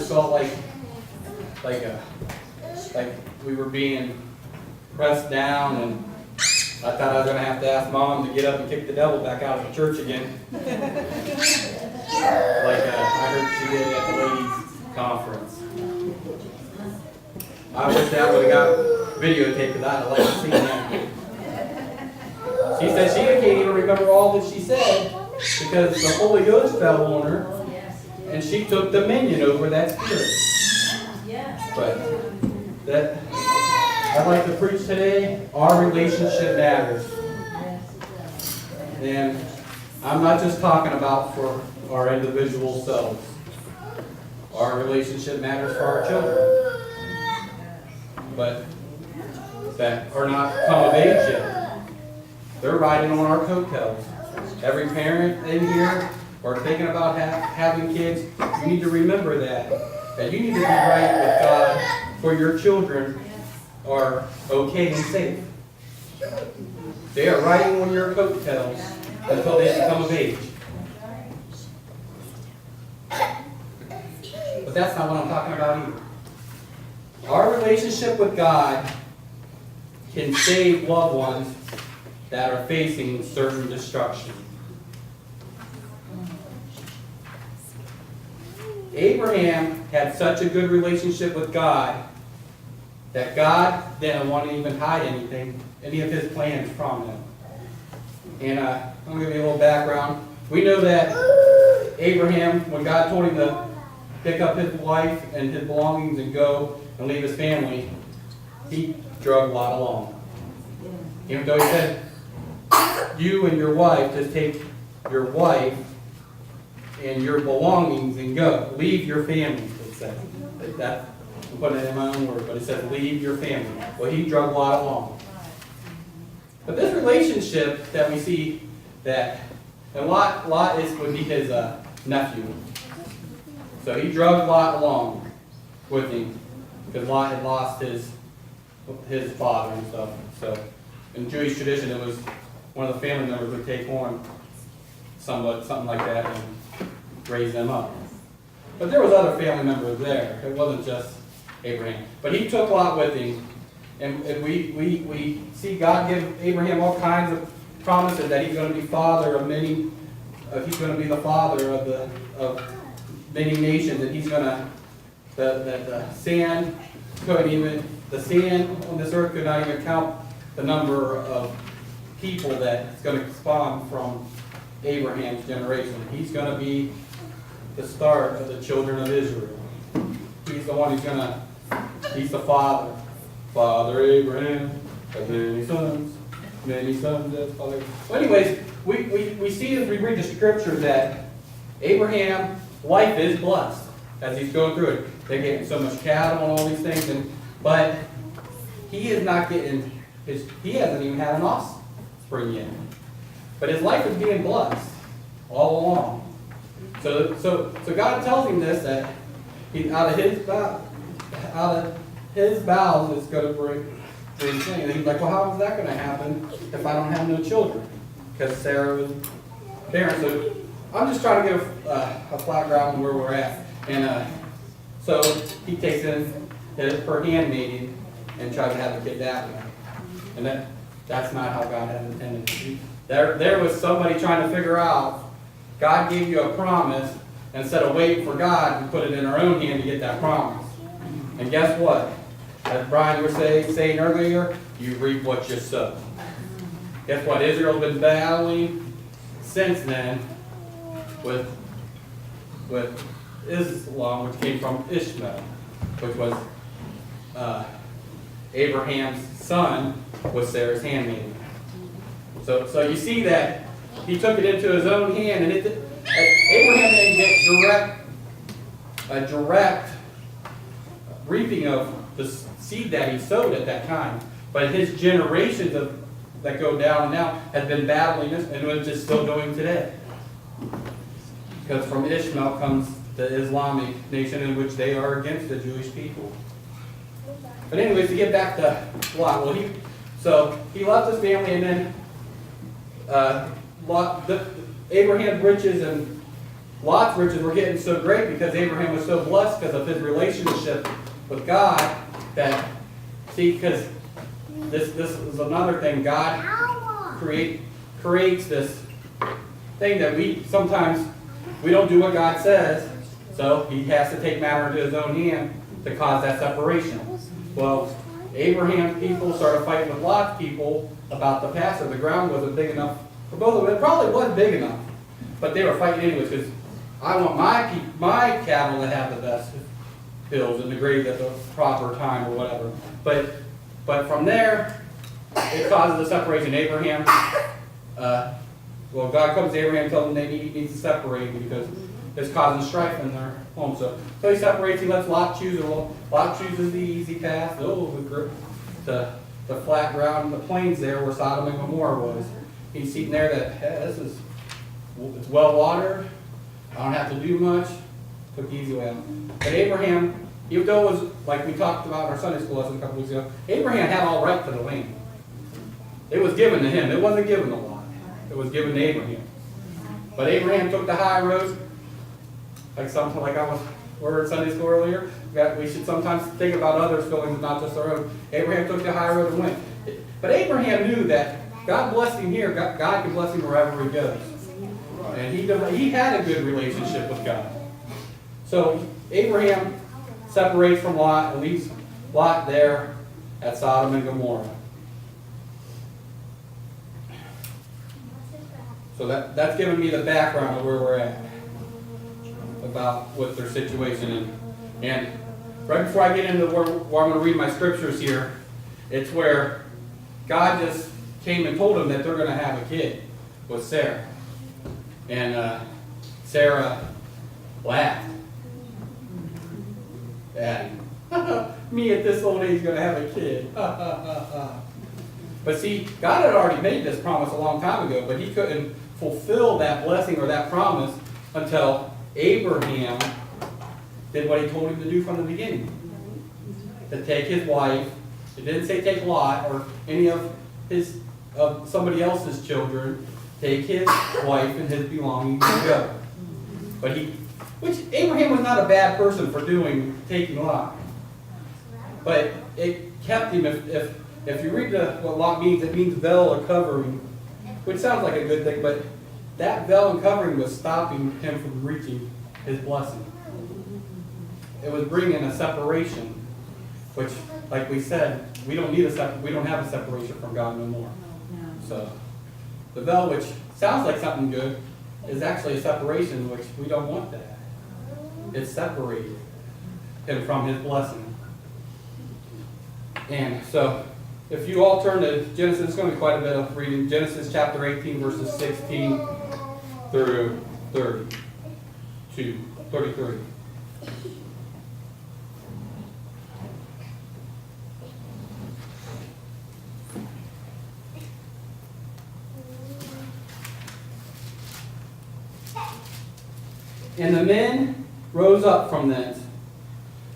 just felt like we were being pressed down, and I thought I was going to have to ask Mom to get up and kick the devil back out of the church again. I heard she did at the ladies' conference. I wish that would have got videotaped because I'd like to see that. She said she can't even remember all that she said because the Holy Ghost fell on her and she took dominion over that spirit. But I'd like to preach today, our relationship matters. And I'm not just talking about for our individual selves. Our relationship matters for our children. But that are not come of age yet. They're riding on our coattails. Every parent in here or thinking about having kids, you need to remember that you need to be right with God for your children are okay and safe. They are riding on your coattails until they become of age. But that's not what I'm talking about either. Our relationship with God can save loved ones that are facing certain destruction. Abraham had such a good relationship with God that God didn't want to even hide any of his plans from him. And I'm going to give you a little background. We know that Abraham, when God told him to pick up his wife and his belongings and go and leave his family, he drug Lot along. Even though he said, you and your wife, just take your wife and your belongings and go. Leave your family, it says. I'm putting it in my own words, but it says leave your family. Well, he drug Lot along. But this relationship that we see that, and Lot would be his nephew. So he drug Lot along with him because Lot had lost his father and stuff. So in Jewish tradition, it was one of the family members would take on something like that and raise them up. But there was other family members there. It wasn't just Abraham. But he took Lot with him. And we see God give Abraham all kinds of promises that he's going to be father of many. He's going to be the father of many nations. And he's going to the sand couldn't even the sand on this earth could not even count the number of people that's going to spawn from Abraham's generation. He's going to be the start of the children of Israel. He's the one he's the father. Father Abraham had many sons as father. Well, anyways, we see as we read the scripture that Abraham's life is blessed as he's going through it. They're getting so much cattle and all these things, but he is not getting he hasn't even had an offspring yet. But his life is being blessed all along. So God tells him this, that out of his bowels is going to bring thing. And he's like, well, how is that going to happen if I don't have no children? Because Sarah was barren. So I'm just trying to give a flat ground on where we're at. And so he takes in her handmaiden and tries to have a kid that way. And that's not how God had intended it. There was somebody trying to figure out, God gave you a promise, and instead of waiting for God, we put it in our own hand to get that promise. And guess what? As Brian was saying earlier, you reap what you sow. Guess what? Israel's been battling since then with Islam, which came from Ishmael, which was Abraham's son, was Sarah's handmaiden. So you see that he took it into his own hand, and Abraham didn't get a direct reaping of the seed that he sowed at that time, but his generations that go down and down have been battling this, and it's just still doing today. Because from Ishmael comes the Islamic nation, in which they are against the Jewish people. But anyways, to get back to Lot, so he left his family, and then Abraham's riches and Lot's riches were getting so great because Abraham was so blessed because of his relationship with God that, see, because this is another thing. God creates this thing that we don't do what God says, so he has to take matter into his own hand to cause that separation. Well, Abraham's people started fighting with Lot's people about the pasture. The ground wasn't big enough for both of them. It probably was big enough, but they were fighting anyways because I want my cattle to have the best hills and the grade at the proper time or whatever. But from there, it causes a separation. Abraham, God comes to Abraham and tells him he needs to separate because it's causing strife in their home. So he separates. He lets Lot choose. Lot chooses the easy path. The flat ground and the plains there where Sodom and Gomorrah was. He's sitting there that, hey, it's well watered. I don't have to do much. Took the easy way out. But Abraham, even though it was like we talked about in our Sunday school lesson a couple weeks ago, Abraham had all right to the land. It was given to him. It wasn't given to Lot. It was given to Abraham. But Abraham took the high road, we're in Sunday school earlier. We should sometimes think about others' feelings, not just our own. Abraham took the high road and went. But Abraham knew that God blessed him here. God can bless him wherever he goes. And he had a good relationship with God. So Abraham separates from Lot and leaves Lot there at Sodom and Gomorrah. So that's given me the background of where we're at, about what their situation is. And right before I get into where I'm going to read my scriptures here, it's where God just came and told them that they're going to have a kid with Sarah. And Sarah laughed. Daddy, me at this old age going to have a kid. But see, God had already made this promise a long time ago, but he couldn't fulfill that blessing or that promise until Abraham did what he told him to do from the beginning. To take his wife. It didn't say take Lot or any of somebody else's children. Take his wife and his belongings and go. Which Abraham was not a bad person for taking Lot. But it kept him, if you read what Lot means, it means veil or covering, which sounds like a good thing, but that veil and covering was stopping him from reaching his blessing. It was bringing a separation, which, like we said, we don't have a separation from God no more. So the veil, which sounds like something good, is actually a separation, which we don't want that. It separated him from his blessing. And so, if you all turn to Genesis, it's going to be quite a bit of reading. Genesis chapter 18, verses 16 through 33. And the men rose up from thence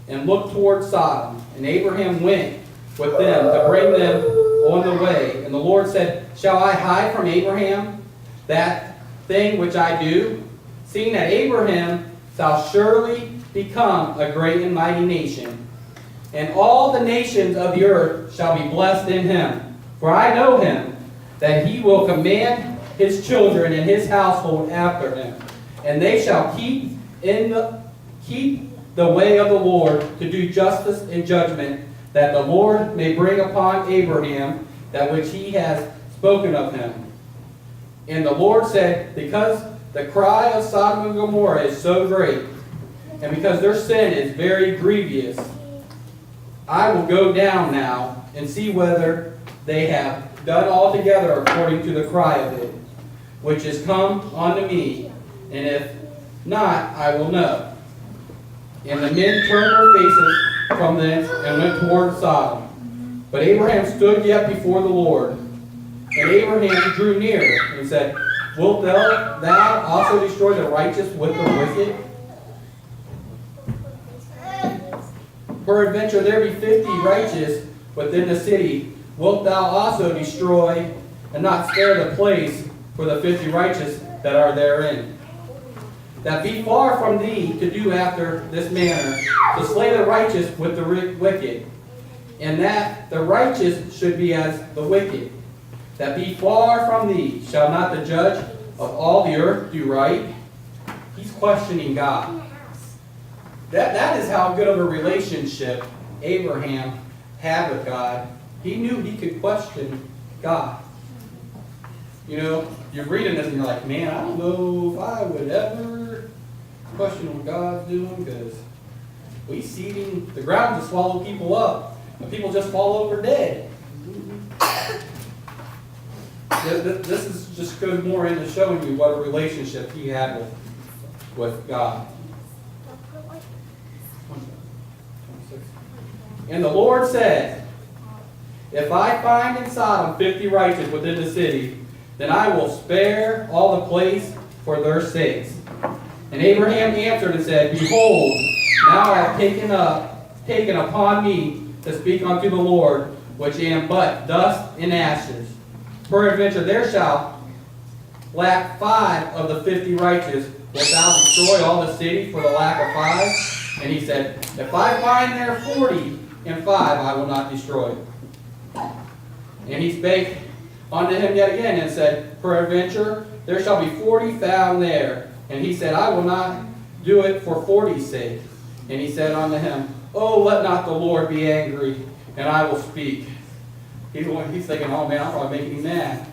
and looked toward Sodom. And Abraham went with them to bring them on the way. And the Lord said, Shall I hide from Abraham that thing which I do? Seeing that Abraham shall surely become a great and mighty nation, and all the nations of the earth shall be blessed in him. For I know him, that he will command his children and his household after him. And they shall keep the way of the Lord to do justice and judgment, that the Lord may bring upon Abraham that which he has spoken of him. And the Lord said, Because the cry of Sodom and Gomorrah is so great, and because their sin is very grievous, I will go down now and see whether they have done altogether according to the cry of it, which is come unto me. And if not, I will know. And the men turned their faces from thence and went toward Sodom. But Abraham stood yet before the Lord. And Abraham drew near and said, Wilt thou also destroy the righteous with the wicked? Peradventure there be 50 righteous within the city. Wilt thou also destroy and not spare the place for the 50 righteous that are therein? that be far from thee to do after this manner, to slay the righteous with the wicked, and that the righteous should be as the wicked. That be far from thee. Shall not the judge of all the earth do right? He's questioning God. That is how good of a relationship Abraham had with God. He knew he could question God. You know, you're reading this and you're like, man, I don't know if I would ever question what God's doing, because we see the ground just swallow people up, and people just fall over dead. This is just goes more into showing you what a relationship he had with God. And the Lord said, if I find in Sodom 50 righteous within the city, then I will spare all the place for their sakes. And Abraham answered and said, behold, now I have taken upon me to speak unto the Lord, which am but dust and ashes. Peradventure there shall lack 5 of the 50 righteous. Wilt thou destroy all the city for the lack of 5? And he said, if I find there 40 and 5, I will not destroy. And he spake unto him yet again and said, peradventure there shall be 40 found there. And he said, I will not do it for 40's sake. And he said unto him, oh, let not the Lord be angry, and I will speak. He's thinking, oh man, I'm probably making him mad.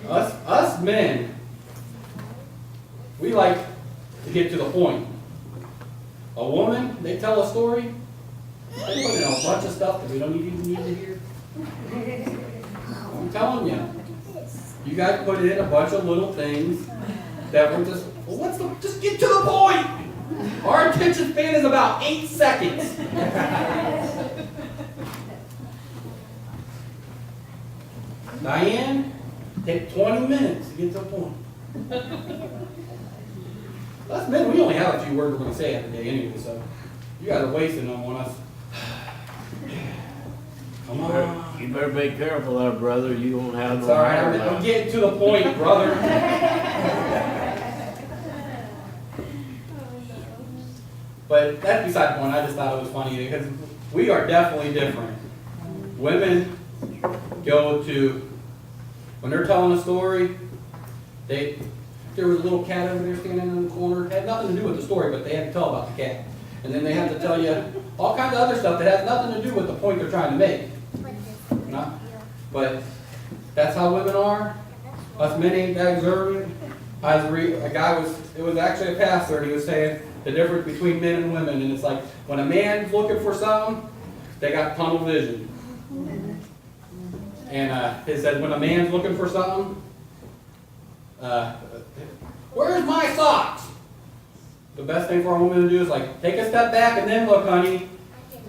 Us men, we like to get to the point. A woman, they tell a story, they put in a bunch of stuff that we don't even need to hear. I'm telling you, you guys put in a bunch of little things that we're just, well, just get to the point. Our attention span is about 8 seconds. Diane, take 20 minutes to get to the point. Us men, we only have a few words we're going to say every day anyway, so you guys are wasting them on us. Come on. You better be careful there, brother. You won't have It's no all right. hair I'm getting to the point, brother. But that's beside the point. I just thought it was funny because we are definitely different. Women go to, when they're telling a story, there was a little cat over there standing in the corner. It had nothing to do with the story, but they had to tell about the cat. And then they have to tell you all kinds of other stuff that has nothing to do with the point they're trying to make. You know? But that's how women are. Us men ain't that observant. It was actually a pastor, and he was saying the difference between men and women. And it's like, when a man's looking for something, they got tunnel vision. And he said, when a man's looking for something, where's my socks? The best thing for a woman to do is like, take a step back and then look, honey.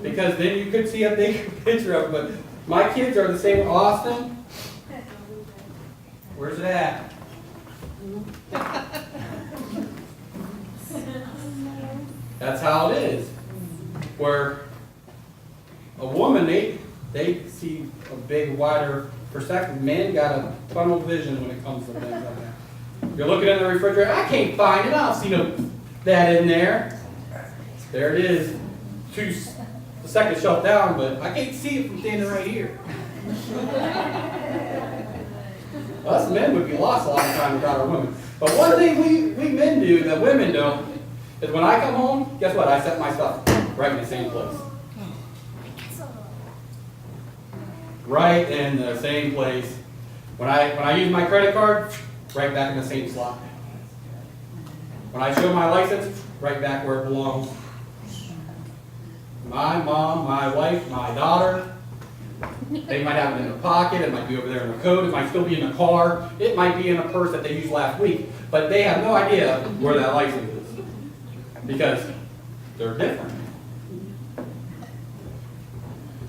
Because then you could see a bigger picture of it. But my kids are the same. Austin, where's it at? That's how it is. Where a woman, they see a big, wider perspective. Men got a tunnel vision when it comes to things like that. You're looking in the refrigerator, I can't find it. I don't see that in there. There it is. The second shelf down, but I can't see it from standing right here. Us men would be lost a lot of time without our women. But one thing we men do that women don't is when I come home, guess what? I set my stuff right in the same place. Right in the same place. When I use my credit card, right back in the same slot. When I show my license, right back where it belongs. My mom, my wife, my daughter, they might have it in their pocket, it might be over there in the coat, it might still be in the car, it might be in a purse that they used last week, but they have no idea where that license is because they're different.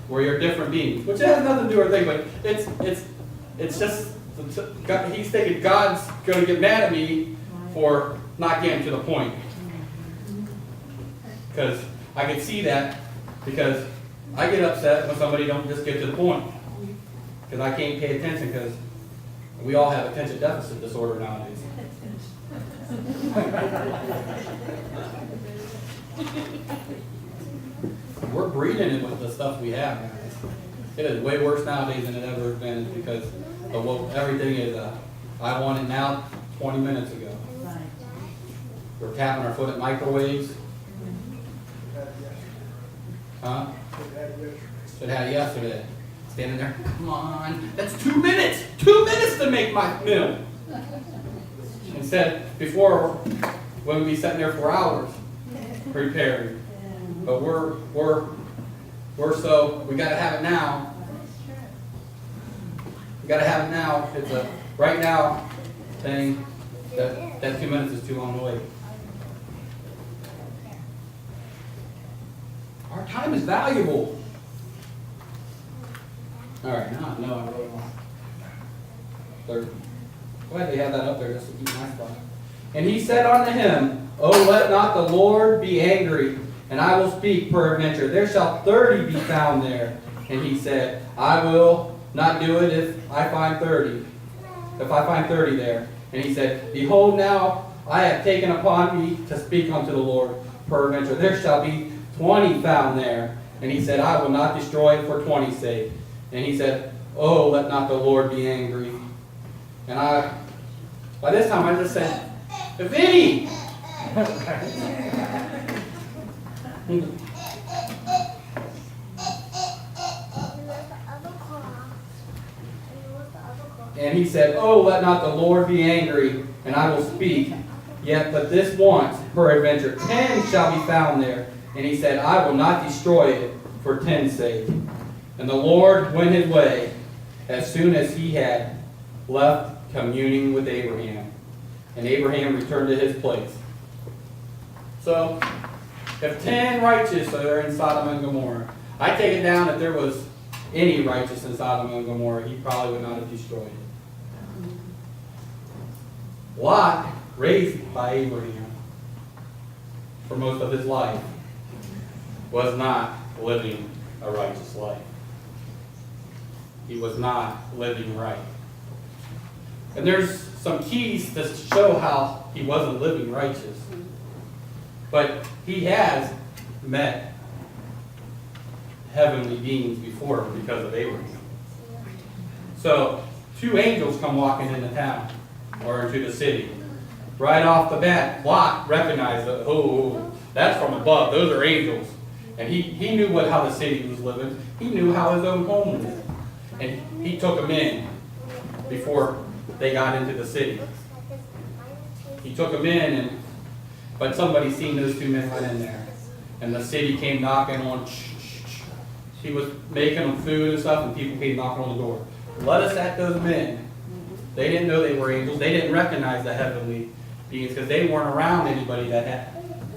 Where you're different beings, which has nothing to do with anything, but it's just, he's thinking God's going to get mad at me for not getting to the point. Because I can see that, because I get upset when somebody don't just get to the point. Because I can't pay attention, because We all have attention deficit disorder nowadays. We're breeding it with the stuff we have, guys. It is way worse nowadays than it ever has been because of what everything is. I want it now 20 minutes ago. We're tapping our foot at microwaves. Huh? Should have had it yesterday. Standing there, come on, that's 2 minutes! 2 minutes to make my meal! Instead, before, when we'd be sitting there for hours preparing. But we're so, we gotta have it now. We gotta have it now. It's a right now thing that 2 minutes is too long to wait. Our time is valuable. All right, now I know I wrote on. Third. Glad they have that up there just to keep my spot. And he said unto him, Oh, let not the Lord be angry, and I will speak peradventure. There shall 30 be found there. And he said, I will not do it if I find 30. If I find 30 there. And he said, Behold, now I have taken upon me to speak unto the Lord peradventure. There shall be 20 found there. And he said, I will not destroy it for 20's sake. And he said, Oh, let not the Lord be angry. And by this time I just said, Vinny! And he said, Oh, let not the Lord be angry, and I will speak. Yet but this once, peradventure, 10 shall be found there. And he said, I will not destroy it for 10's sake. And the Lord went his way as soon as he had left communing with Abraham. And Abraham returned to his place. So, if 10 righteous are in Sodom and Gomorrah, I take it down if there was any righteous in Sodom and Gomorrah, he probably would not have destroyed it. Lot, raised by Abraham for most of his life, was not living a righteous life. He was not living right. And there's some keys to show how he wasn't living righteous. But he has met heavenly beings before because of Abraham. So, 2 angels come walking into town, or into the city. Right off the bat, Lot recognized that, oh, that's from above. Those are angels. And he knew how the city was living. He knew how his own home was. And he took them in before they got into the city. He took them in, but somebody seen those 2 men went in there. And the city came knocking on. He was making them food and stuff, and people came knocking on the door. Let us at those men. They didn't know they were angels. They didn't recognize the heavenly beings because they weren't around anybody that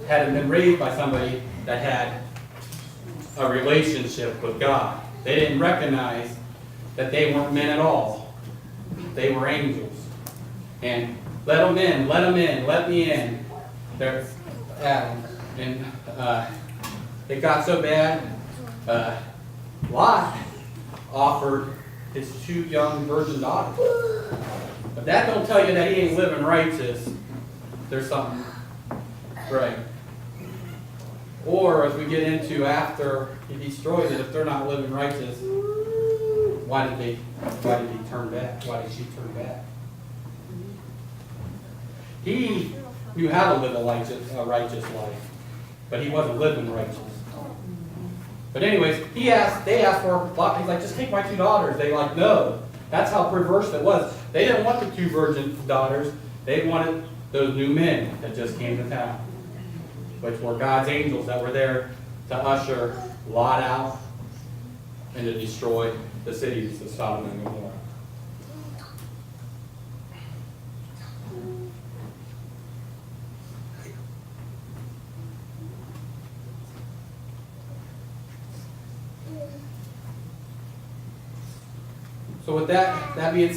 hadn't been raised by somebody that had a relationship with God. They didn't recognize that they weren't men at all. They were angels. And let them in, let them in, let me in. There's Adam. And it got so bad, Lot offered his 2 young virgin daughters. But that don't tell you that he ain't living righteous. There's something right. Or as we get into after he destroys it, if they're not living righteous, why did he turn back? Why did she turn back? He knew how to live a righteous life, but he wasn't living righteous. But anyways, they asked for, he's like, just take my 2 daughters. They like, no. That's how perverse it was. They didn't want the 2 virgin daughters. They wanted those new men that just came to town, which were God's angels that were there to usher Lot out and to destroy the cities of Sodom and Gomorrah. So with that being said,